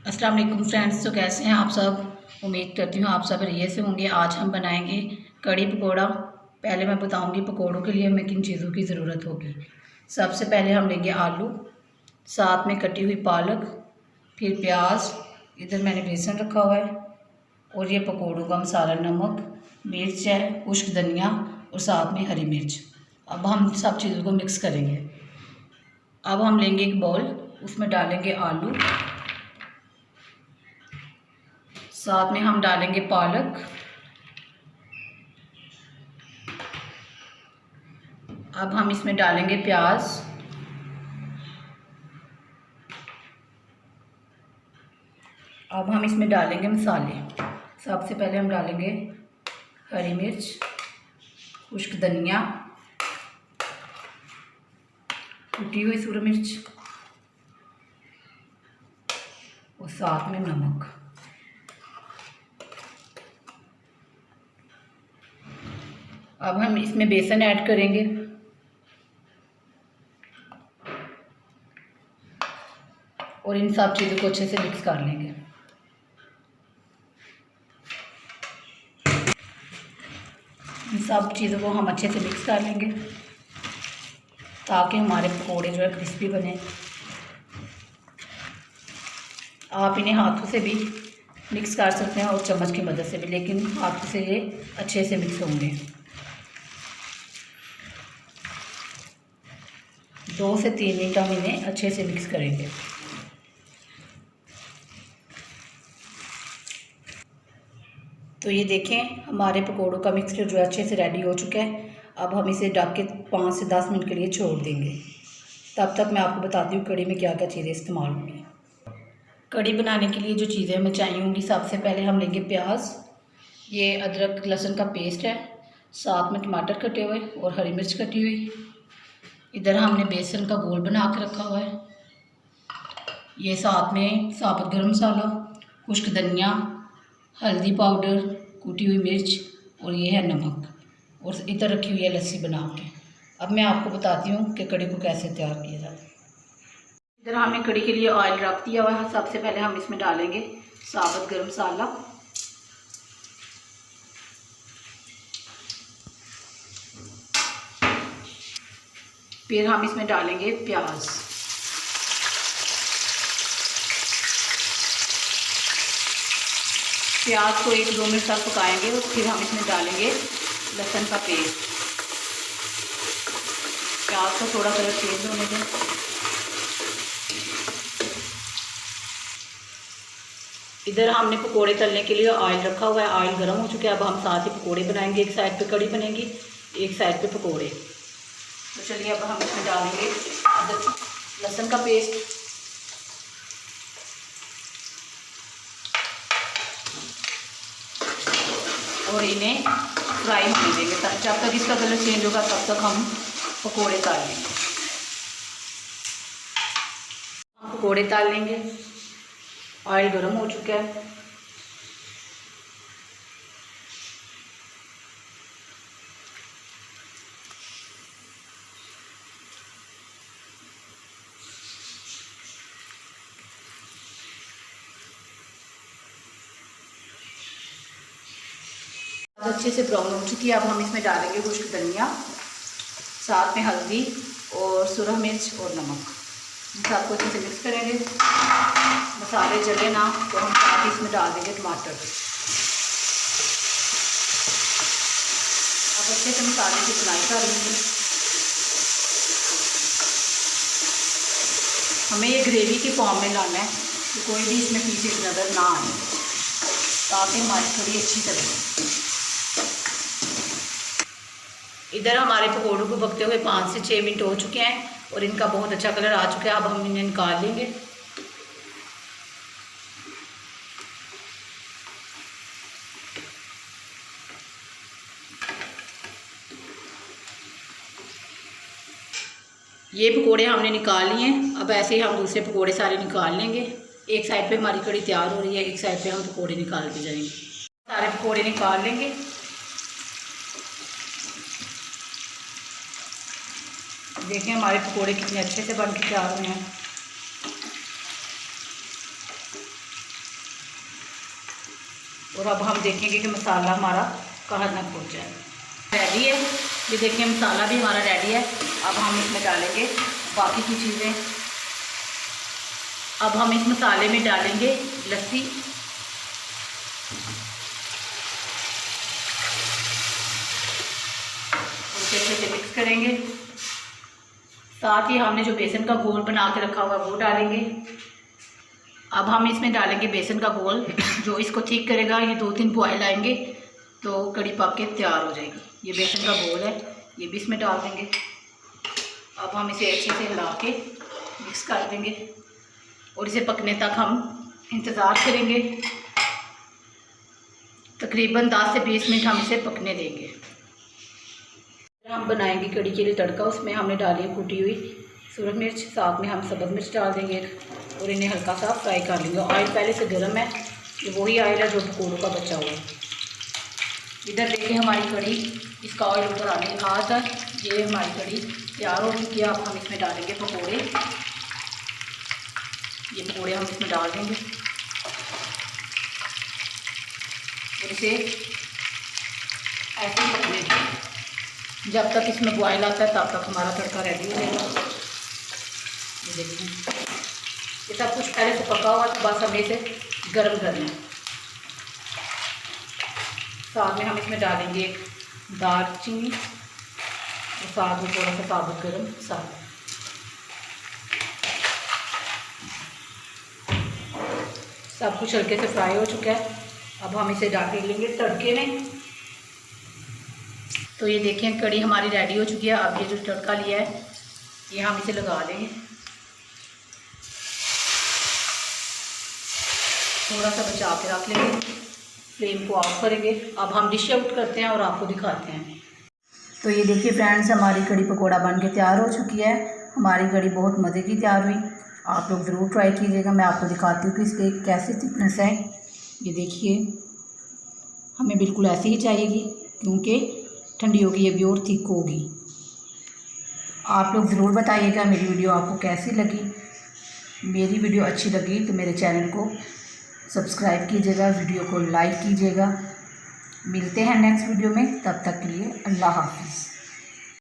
अस्सलाम वालेकुम फ्रेंड्स। तो कैसे हैं आप सब? उम्मीद करती हूँ आप सब बढ़िया से होंगे। आज हम बनाएंगे कड़ी पकोड़ा। पहले मैं बताऊंगी पकोड़ों के लिए हमें किन चीज़ों की ज़रूरत होगी। सबसे पहले हम लेंगे आलू, साथ में कटी हुई पालक, फिर प्याज, इधर मैंने बेसन रखा हुआ है, और ये पकोड़ों का मसाला, नमक, मिर्च है, खुश्क धनिया और साथ में हरी मिर्च। अब हम सब चीज़ों को मिक्स करेंगे। अब हम लेंगे एक बाउल, उसमें डालेंगे आलू, साथ में हम डालेंगे पालक, अब हम इसमें डालेंगे प्याज, अब हम इसमें डालेंगे मसाले। सबसे पहले हम डालेंगे हरी मिर्च, खुश्क धनिया, कुटी हुई सूरज मिर्च और साथ में नमक। अब हम इसमें बेसन ऐड करेंगे और इन सब चीज़ों को अच्छे से मिक्स कर लेंगे। इन सब चीज़ों को हम अच्छे से मिक्स कर लेंगे ताकि हमारे पकोड़े जो है क्रिस्पी बने। आप इन्हें हाथों से भी मिक्स कर सकते हैं और चम्मच की मदद से भी, लेकिन हाथों से ये अच्छे से मिक्स होंगे। 2 से 3 मिनट हम इन्हें अच्छे से मिक्स करेंगे। तो ये देखें हमारे पकोड़ों का मिक्सचर जो है अच्छे से रेडी हो चुका है। अब हम इसे ढक के 5 से 10 मिनट के लिए छोड़ देंगे। तब तक मैं आपको बताती हूँ कड़ी में क्या क्या चीज़ें इस्तेमाल होंगी। कड़ी बनाने के लिए जो चीज़ें हमें चाहिए होंगी, सबसे पहले हम लेंगे प्याज, ये अदरक लहसुन का पेस्ट है, साथ में टमाटर कटे हुए और हरी मिर्च कटी हुई। इधर हमने बेसन का घोल बना के रखा हुआ है। ये साथ में साबुत गरम मसाला, खुश्क धनिया, हल्दी पाउडर, कुटी हुई मिर्च और ये है नमक, और इधर रखी हुई है लस्सी बना के। अब मैं आपको बताती हूँ कि कड़ी को कैसे तैयार किया जाता है। इधर हमने कड़ी के लिए ऑयल रख दिया हुआ है। सबसे पहले हम इसमें डालेंगे साबुत गरम मसाला, फिर हम इसमें डालेंगे प्याज, प्याज को 1-2 मिनट तक पकाएंगे और फिर हम इसमें डालेंगे लहसुन का पेस्ट। प्याज का थोड़ा कलर चेंज होने दें। इधर हमने पकोड़े तलने के लिए ऑयल रखा हुआ है, ऑयल गर्म हो चुका है। अब हम साथ ही पकोड़े बनाएंगे। एक साइड पे कड़ी बनेगी, एक साइड पे पकोड़े। तो चलिए अब हम इसमें डालेंगे अदरक लहसुन का पेस्ट, और इन्हें फ्राई होने देंगे। जब तक इसका कलर चेंज होगा तब तक हम पकोड़े तल लेंगे। हम पकोड़े तल लेंगे। ऑयल गर्म हो चुका है। अच्छे से ब्राउन हो चुकी है। अब हम इसमें डालेंगे खुश्क धनिया, साथ में हल्दी और सुरख मिर्च और नमक। सबको अच्छे से मिक्स करेंगे। मसाले जले ना तो हम साथ ही इसमें डाल देंगे टमाटर। अब अच्छे से मसाले की बुनाई कर लेंगे। हमें ये ग्रेवी की फॉर्म में लाना है कि कोई भी इसमें पीसेस नज़र ना आए, ताकि हमारी थोड़ी अच्छी तरह। इधर हमारे पकौड़ों को पकते हुए 5 से 6 मिनट हो चुके हैं और इनका बहुत अच्छा कलर आ चुका है। अब हम इन्हें निकाल लेंगे। ये पकोड़े हमने निकाल लिए हैं। अब ऐसे ही हम दूसरे पकोड़े सारे निकाल लेंगे। एक साइड पे हमारी कड़ी तैयार हो रही है, एक साइड पे हम पकोड़े निकाल के जाएंगे। सारे पकोड़े निकाल लेंगे। देखें हमारे पकोड़े कितने अच्छे से बन के तैयार हुए हैं। और अब हम देखेंगे कि मसाला हमारा कहाँ तक पहुँच जाए। रेडी है, ये देखिए मसाला भी हमारा रेडी है। अब हम इसमें डालेंगे बाकी की चीज़ें। अब हम इस मसाले में डालेंगे लस्सी, अच्छे से मिक्स करेंगे। साथ ही हमने जो बेसन का घोल बना के रखा हुआ है वो डालेंगे। अब हम इसमें डालेंगे बेसन का घोल जो इसको ठीक करेगा। ये 2-3 बॉयल आएंगे तो कड़ी पक के तैयार हो जाएगी। ये बेसन का घोल है, ये भी इसमें डाल देंगे। अब हम इसे अच्छे से हिला के मिक्स कर देंगे और इसे पकने तक हम इंतज़ार करेंगे। तकरीबन 10 से 20 मिनट हम इसे पकने देंगे। हम बनाएंगे कड़ी के लिए तड़का। उसमें हमने डाली है कुटी हुई सूरज मिर्च, साथ में हम सब्ज़ मिर्च डाल देंगे और इन्हें हल्का सा फ्राई कर लेंगे। ऑयल पहले से गर्म है, ये वही ऑयल है जो पकौड़ों का बचा हुआ है। इधर देखिए हमारी कड़ी, इसका ऑयल ऊपर आने के बाद ये हमारी कड़ी तैयार हो चुकी है। अब हम इसमें डालेंगे पकौड़े। ये पकौड़े हम इसमें डाल देंगे और इसे ऐसे ही पकने देंगे जब तक इसमें बॉयल आता है, तब तक हमारा तड़का रेडी हो जाएगा। ये देखिए ये सब कुछ पहले से पका हुआ, तो बस हमें इसे गर्म करना है। साथ में हम इसमें डालेंगे एक दालचीनी और साथ में थोड़ा सा साबुत गरम मसाला। सब कुछ हल्के से फ्राई हो चुका है। अब हम इसे डाल लेंगे तड़के में। तो ये देखें कड़ी हमारी रेडी हो चुकी है। अब ये जो तड़का लिया है ये हम इसे लगा देंगे। थोड़ा सा बचा के रख लेंगे, फ्लेम को ऑफ करेंगे। अब हम डिश आउट करते हैं और आपको दिखाते हैं। तो ये देखिए फ्रेंड्स, हमारी कड़ी पकौड़ा बन के तैयार हो चुकी है। हमारी कड़ी बहुत मज़े की तैयार हुई। आप लोग ज़रूर ट्राई कीजिएगा। मैं आपको दिखाती हूँ कि इसके कैसी थिकनेस है। ये देखिए हमें बिल्कुल ऐसी ही चाहिएगी, क्योंकि ठंडी होगी ये भी और थिक होगी। आप लोग ज़रूर बताइएगा मेरी वीडियो आपको कैसी लगी। मेरी वीडियो अच्छी लगी तो मेरे चैनल को सब्सक्राइब कीजिएगा, वीडियो को लाइक कीजिएगा। मिलते हैं नेक्स्ट वीडियो में, तब तक के लिए अल्लाह हाफ़िज़।